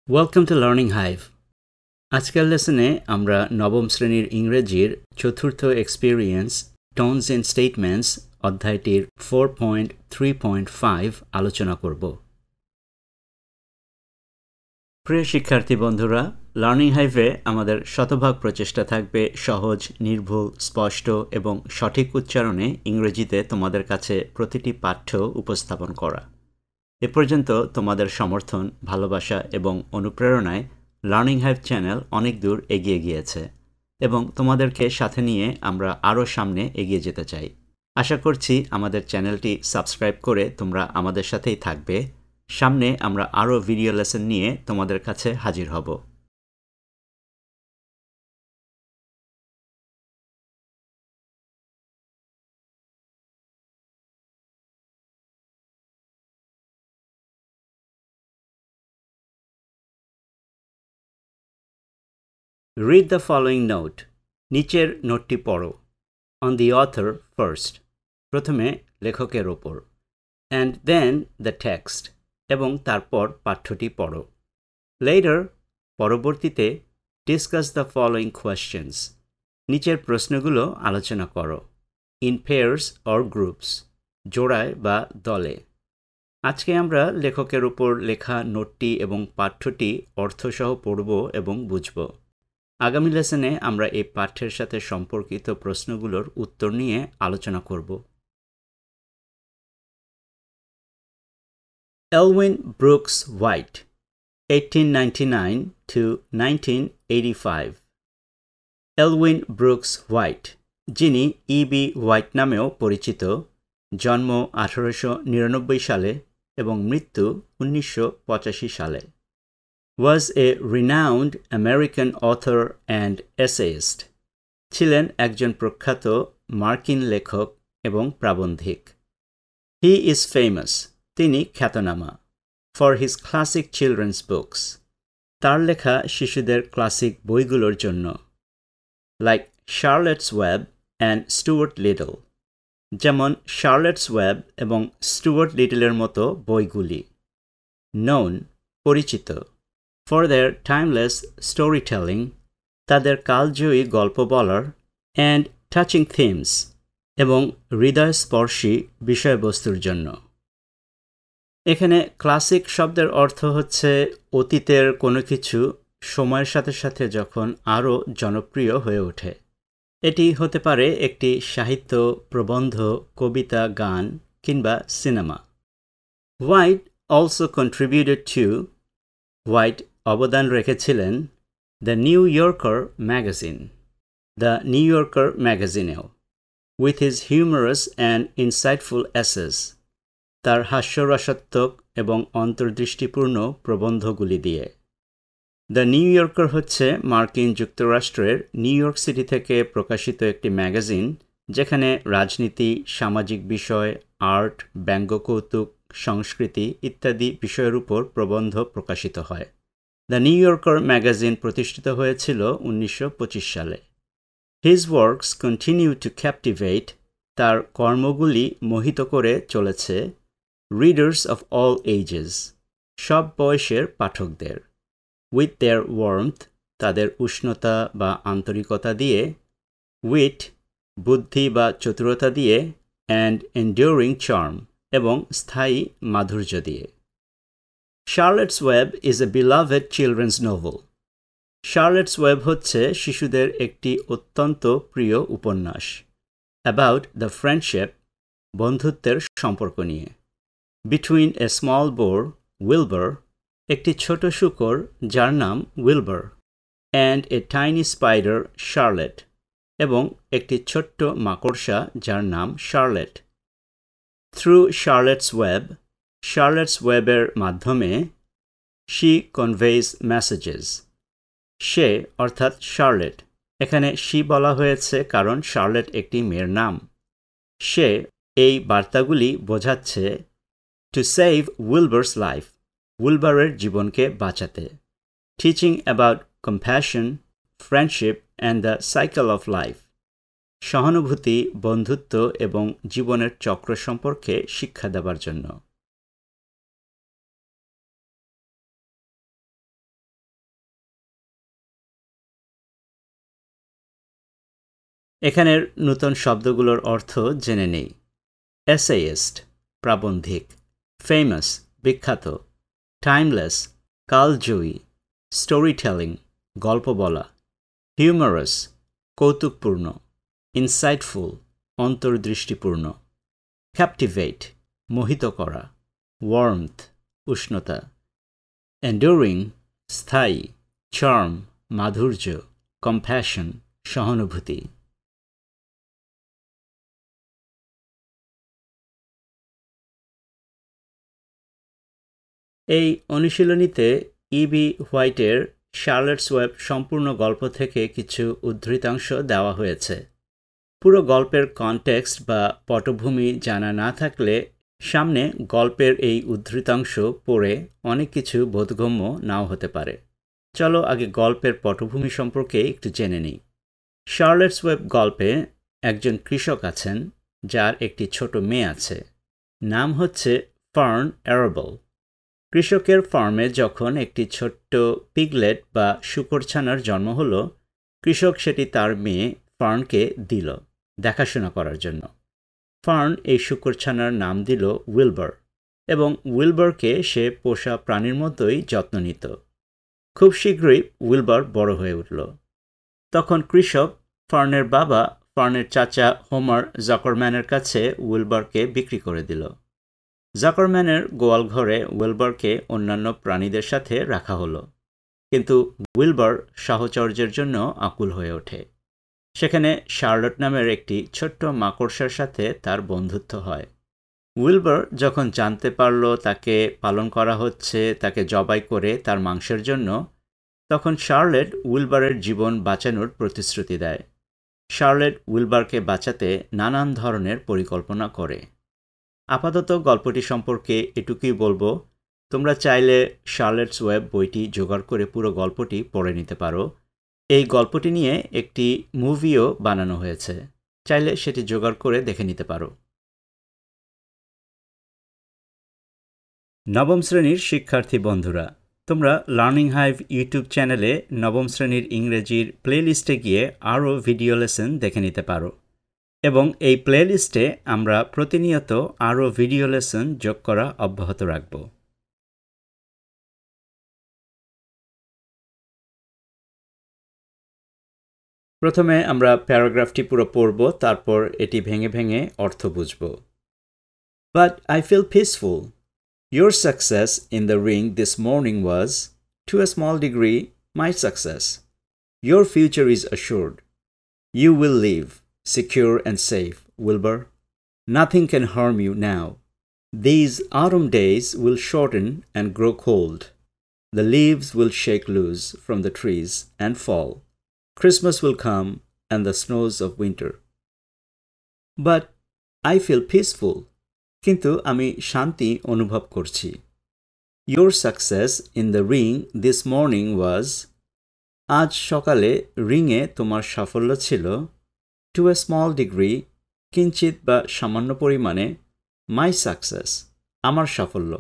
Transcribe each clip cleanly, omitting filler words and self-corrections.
Welcome to Learning Hive. আজকের লেসনে আমরা নবম শ্রেণীর ইংরেজির চতুর্থ এক্সপেরিয়েন্স টোনস এন্ড স্টেটমেন্টস অধ্যায়টির 4.3.5 আলোচনা করব। প্রিয় শিক্ষার্থী বন্ধুরা, লার্নিং হাইভে আমাদের শতভাগ প্রচেষ্টা থাকবে সহজ, নির্ভুল, স্পষ্ট এবং সঠিক উচ্চারণে ইংরেজিতে তোমাদের কাছে প্রতিটি পাঠ্য উপস্থাপন করা। এ পর্যন্ত তোমাদের সমর্থন, ভালোবাসা এবং অনুপ্রেরণায় লার্নিং হাইভ চ্যানেল অনেক দূর এগিয়ে গিয়েছে এবং তোমাদেরকে সাথে নিয়ে আমরা আরও সামনে এগিয়ে যেতে চাই। আশা করছি আমাদের চ্যানেলটি সাবস্ক্রাইব করে তোমরা আমাদের সাথেই থাকবে। সামনে আমরা আরও ভিডিও লেসন নিয়ে তোমাদের কাছে হাজির হব। Read the following note. নিচের নোটটি পড়ো। On the author first. প্রথমে লেখকের ওপর। And then the text. এবং তারপর পাঠ্যটি পড়ো। Later, পরবর্তীতে, discuss the following questions. নিচের প্রশ্নগুলো আলোচনা করো। In pairs or groups. জোড়ায় বা দলে। আজকে আমরা লেখকের উপর লেখা নোটটি এবং পাঠ্যটি অর্থসহ পড়ব এবং বুঝব। আগামী লেসনে আমরা এই পাঠ্যের সাথে সম্পর্কিত প্রশ্নগুলোর উত্তর নিয়ে আলোচনা করব। Elwyn Brooks White, 1899 to 1985. Elwyn Brooks White, যিনি E.B. হোয়াইট নামেও পরিচিত, জন্ম 1899 সালে এবং মৃত্যু 1985 সালে, was a renowned American author and essayist. ছিলেন একজন প্রখ্যাত মার্কিন লেখক এবং প্রাবন্ধিক। He is famous, তিনি খ্যাতনামা, for his classic children's books. তার লেখা শিশুদের ক্লাসিক বইগুলোর জন্য, like Charlotte's Web and Stuart Little, যেমন Charlotte's Web এবং Stuart Little'ের মতো বইগুলি। Known, পরিচিত, for their timeless storytelling, তাদের কালজয়ী গল্প বলার, and touching themes, এবং হৃদয়স্পর্শী বিষয়বস্তুর জন্য। এখানে ক্লাসিক শব্দের অর্থ হচ্ছে অতীতের কোনো কিছু সময়ের সাথে সাথে যখন আরও জনপ্রিয় হয়ে ওঠে। এটি হতে পারে একটি সাহিত্য, প্রবন্ধ, কবিতা, গান কিংবা সিনেমা। White also contributed to, White অবদান রেখেছিলেন the New Yorker magazine, the New Yorker ম্যাগাজিনেও, with his humorous and insightful essays, তার হাস্যরসাত্মক এবং অন্তর্দৃষ্টিপূর্ণ প্রবন্ধগুলি দিয়ে। দ্য নিউ ইয়র্কার হচ্ছে মার্কিন যুক্তরাষ্ট্রের নিউ ইয়র্ক সিটি থেকে প্রকাশিত একটি ম্যাগাজিন, যেখানে রাজনীতি, সামাজিক বিষয়, আর্ট, ব্যঙ্গকৌতুক, সংস্কৃতি ইত্যাদি বিষয়ের উপর প্রবন্ধ প্রকাশিত হয়। দ্য নিউ ইয়র্কার ম্যাগাজিন প্রতিষ্ঠিত হয়েছিল 1925 সালে। His works continue to captivate, তার কর্মগুলি মোহিত করে চলেছে, readers of all ages, সব বয়সের পাঠকদের, with their warmth, তাদের উষ্ণতা বা আন্তরিকতা দিয়ে, wit, বুদ্ধি বা চতুরতা দিয়ে, and enduring charm, এবং স্থায়ী মাধুর্য দিয়ে। Charlotte's Web is a beloved children's novel. Charlotte's Web হচ্ছে শিশুদের একটি অত্যন্ত প্রিয় উপন্যাস, about the friendship, বন্ধুত্বের সম্পর্ক নিয়ে, between a small boar, Wilbur, একটি ছোট শূকর যার নাম Wilbur, and a tiny spider, Charlotte, এবং একটি ছোট্ট মাকড়সা যার নাম Charlotte. Through Charlotte's Web, Charlotte's Web'ের মাধ্যমে, she conveys messages. সে অর্থাৎ শার্লেট, এখানে she বলা হয়েছে কারণ শার্লেট একটি মেয়ের নাম। সে এই বার্তাগুলি বোঝাচ্ছে, to save Wilbur's life, উইলবারের জীবনকে বাঁচাতে, teaching about compassion, friendship and the cycle of life, সহানুভূতি, বন্ধুত্ব এবং জীবনের চক্র সম্পর্কে শিক্ষা দেবার জন্য। এখানের নতুন শব্দগুলোর অর্থ জেনে নেই। এসেইস্ট প্রাবন্ধিক, ফেমাস বিখ্যাত, টাইমলেস কালজয়ী, স্টোরি টেলিং গল্প বলা, হিউমারাস কৌতুকপূর্ণ, ইনসাইটফুল অন্তর্দৃষ্টিপূর্ণ, ক্যাপটিভেট মোহিত করা, ওয়ার্মথ উষ্ণতা, এন্ডুরিং স্থায়ী, চার্ম মাধুর্য, কম্প্যাশন সহানুভূতি। এই অনুশীলনীতে ইবি হোয়াইটের শার্লটস ওয়েব সম্পূর্ণ গল্প থেকে কিছু উদ্ধৃতাংশ দেওয়া হয়েছে। পুরো গল্পের কনটেক্সট বা পটভূমি জানা না থাকলে সামনে গল্পের এই উদ্ধৃতাংশ পড়ে অনেক কিছু বোধগম্য নাও হতে পারে। চলো আগে গল্পের পটভূমি সম্পর্কে একটু জেনে নিই। শার্লটস ওয়েব গল্পে একজন কৃষক আছেন যার একটি ছোট মেয়ে আছে, নাম হচ্ছে ফার্ন অ্যারাবল। কৃষকের ফার্মে যখন একটি ছোট্ট পিগলেট বা শূকরছানার জন্ম হলো, কৃষক সেটি তার মেয়ে ফার্নকে দিল দেখাশোনা করার জন্য। ফার্ন এই শূকরছানার নাম দিল উইলবার এবং উইলবারকে সে পোষা প্রাণীর মতোই যত্ন নিত। খুব শীঘ্রই উইলবার বড় হয়ে উঠল। তখন কৃষক ফার্নের বাবা ফার্নের চাচা হোমার জাকারম্যানের কাছে উইলবারকে বিক্রি করে দিল। জাকারম্যানের গোয়াল ঘরে উইলবারকে অন্যান্য প্রাণীদের সাথে রাখা হলো, কিন্তু উইলবার সাহচর্যের জন্য আকুল হয়ে ওঠে। সেখানে শার্লট নামের একটি ছোট্ট মাকড়সার সাথে তার বন্ধুত্ব হয়। উইলবার যখন জানতে পারল তাকে পালন করা হচ্ছে, তাকে জবাই করে তার মাংসের জন্য, তখন শার্লট উইলবারের জীবন বাঁচানোর প্রতিশ্রুতি দেয়। শার্লট উইলবারকে বাঁচাতে নানান ধরনের পরিকল্পনা করে। আপাতত গল্পটি সম্পর্কে এটুকুই বলবো, তোমরা চাইলে শার্লটস ওয়েব বইটি জোগাড় করে পুরো গল্পটি পড়ে নিতে পারো। এই গল্পটি নিয়ে একটি মুভিও বানানো হয়েছে, চাইলে সেটি জোগাড় করে দেখে নিতে পারো। নবম শ্রেণীর শিক্ষার্থী বন্ধুরা, তোমরা লার্নিং হাইভ ইউটিউব চ্যানেলে নবম শ্রেণীর ইংরেজির প্লেলিস্টে গিয়ে আরও ভিডিও লেসন দেখে নিতে পারো এবং এই প্লেলিস্টে আমরা প্রতিনিয়ত আরও ভিডিও লেসন যোগ করা অব্যাহত রাখব। প্রথমে আমরা প্যারাগ্রাফটি পুরো পড়ব, তারপর এটি ভেঙে ভেঙে অর্থ বুঝব। But I feel peaceful. Your success in the ring this morning was, to a small degree, my success. Your future is assured. You will live, secure and safe, Wilbur. Nothing can harm you now. These autumn days will shorten and grow cold. The leaves will shake loose from the trees and fall. Christmas will come and the snows of winter. But I feel peaceful. কিন্তু আমি শান্তি অনুভব করছি। Your success in the ring this morning was, আজ সকালে রিংয়ে তোমার সাফল্য ছিল, to a small degree, কিঞ্চিত বা সামান্য পরিমাণে, my success, আমার সাফল্য।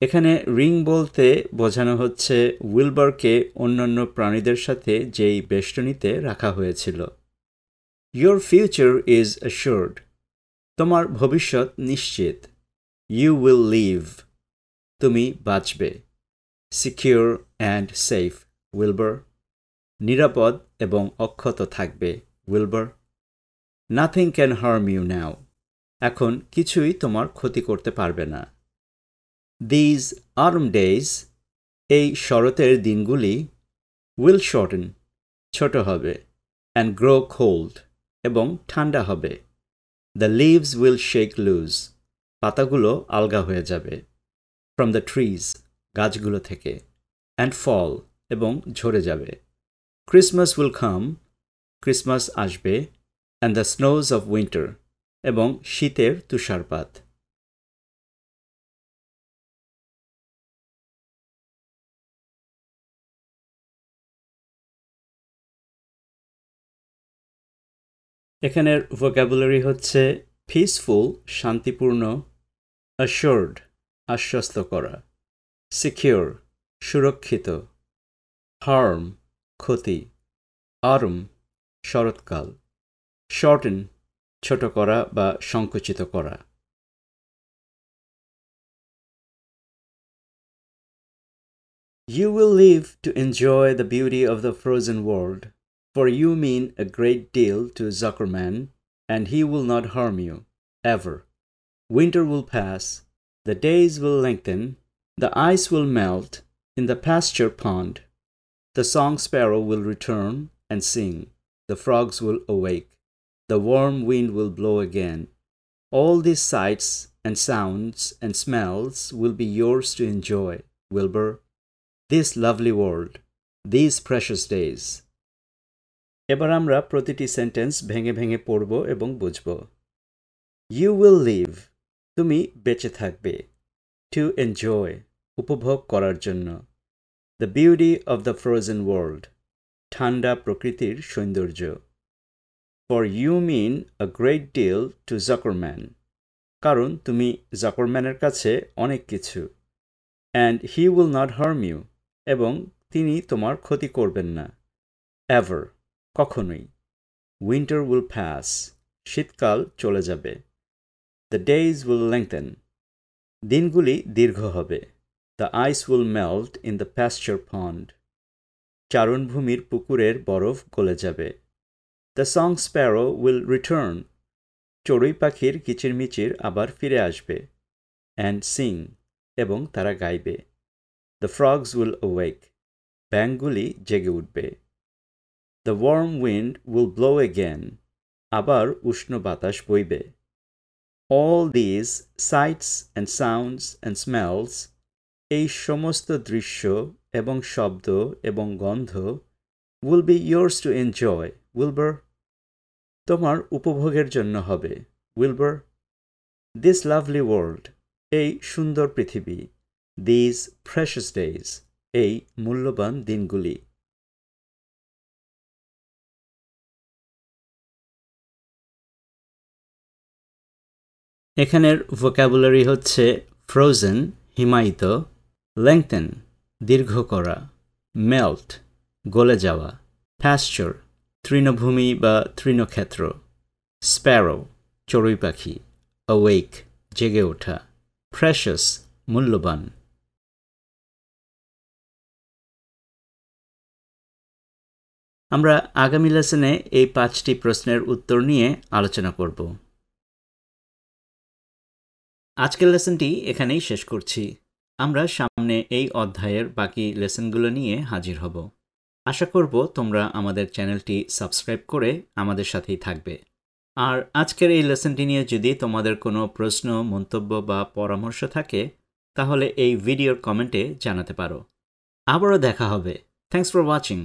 এখানে রিং বলতে বোঝানো হচ্ছে উইলবারকে অন্যান্য প্রাণীদের সাথে যেই বেষ্টনীতে রাখা হয়েছিল। Your future is assured. তোমার ভবিষ্যৎ নিশ্চিত। You will live. তুমি বাঁচবে। Secure and safe, Wilbur. নিরাপদ এবং অক্ষত থাকবে, Wilbur. Nothing can harm you now. এখন কিছুই তোমার ক্ষতি করতে পারবে না। These autumn days, এই শরতের দিনগুলি, will shorten, ছোট হবে, and grow cold, এবং ঠান্ডা হবে। The leaves will shake loose. পাতাগুলো আলগা হয়ে যাবে। From the trees, গাছগুলো থেকে। And fall, এবং ঝরে যাবে। Christmas will come, ক্রিসমাস আসবে। And the snows of winter, এবং শীতের তুষারপাত। এখানের ভোকাবুলারি হচ্ছে পিসফুল, শান্তিপূর্ণ, অ্যাশোর্ড, আশ্বস্ত করা, সিকিউর, সুরক্ষিত, হার্ম, ক্ষতি, অরম, শরৎকাল, shorten ছোট করা বা সংকুচিত করা You will live to enjoy the beauty of the frozen world, for you mean a great deal to Zuckerman, and he will not harm you, ever. Winter will pass, the days will lengthen, the ice will melt in the pasture pond. The song sparrow will return and sing, the frogs will awake, the warm wind will blow again. All these sights and sounds and smells will be yours to enjoy, Wilbur. This lovely world, these precious days. এবার আমরা প্রতিটি sentence ভেঙে ভেঙে পড়ব এবং বুঝব You will live, তুমি বেঁচে থাকবে To enjoy, উপভোগ করার জন্য The beauty of the frozen world, ঠান্ডা প্রকৃতির সৌন্দর্য For you mean a great deal to Zuckerman, কারণ তুমি জাকারম্যানের কাছে অনেক কিছু And he will not harm you, এবং তিনি তোমার ক্ষতি করবেন না Ever, কখনোই Winter will pass, শীতকাল চলে যাবে The days will lengthen, দিনগুলি দীর্ঘ হবে The ice will melt in the pasture pond, চারণভূমির পুকুরের বরফ গলে যাবে The song sparrow will return, চড়ুই পাখির কিচিরমিচির আবার ফিরে আসবে And sing, এবং তারা গাইবে The frogs will awake, ব্যাঙগুলি জেগে উঠবে The warm wind will blow again, আবার উষ্ণ বাতাস বইবে All these sights and sounds and smells, এই সমস্ত দৃশ্য এবং শব্দ এবং গন্ধ will be yours to enjoy, Wilbur. তোমার উপভোগের জন্য হবে Wilbur. This lovely world, এই সুন্দর পৃথিবী These precious days, এই মূল্যবান দিনগুলি এখানের ভোকাবুলারি হচ্ছে ফ্রোজেন হিমায়িত লেংথেন দীর্ঘ করা মেল্ট গলে যাওয়া প্যাস্চার তৃণভূমি বা তৃণক্ষেত্র স্প্যারো চড়ুই পাখি অওয়েক জেগে ওঠা প্রেশাস মূল্যবান আমরা আগামী লেসনে এই 5টি প্রশ্নের উত্তর নিয়ে আলোচনা করব আজকের লেসনটি এখানেই শেষ করছি আমরা সামনে এই অধ্যায়ের বাকি লেসনগুলো নিয়ে হাজির হব আশা করব তোমরা আমাদের চ্যানেলটি সাবস্ক্রাইব করে আমাদের সাথেই থাকবে আর আজকের এই লেসনটি নিয়ে যদি তোমাদের কোনো প্রশ্ন মন্তব্য বা পরামর্শ থাকে তাহলে এই ভিডিওর কমেন্টে জানাতে পারো আবারও দেখা হবে থ্যাঙ্কস ফর ওয়াচিং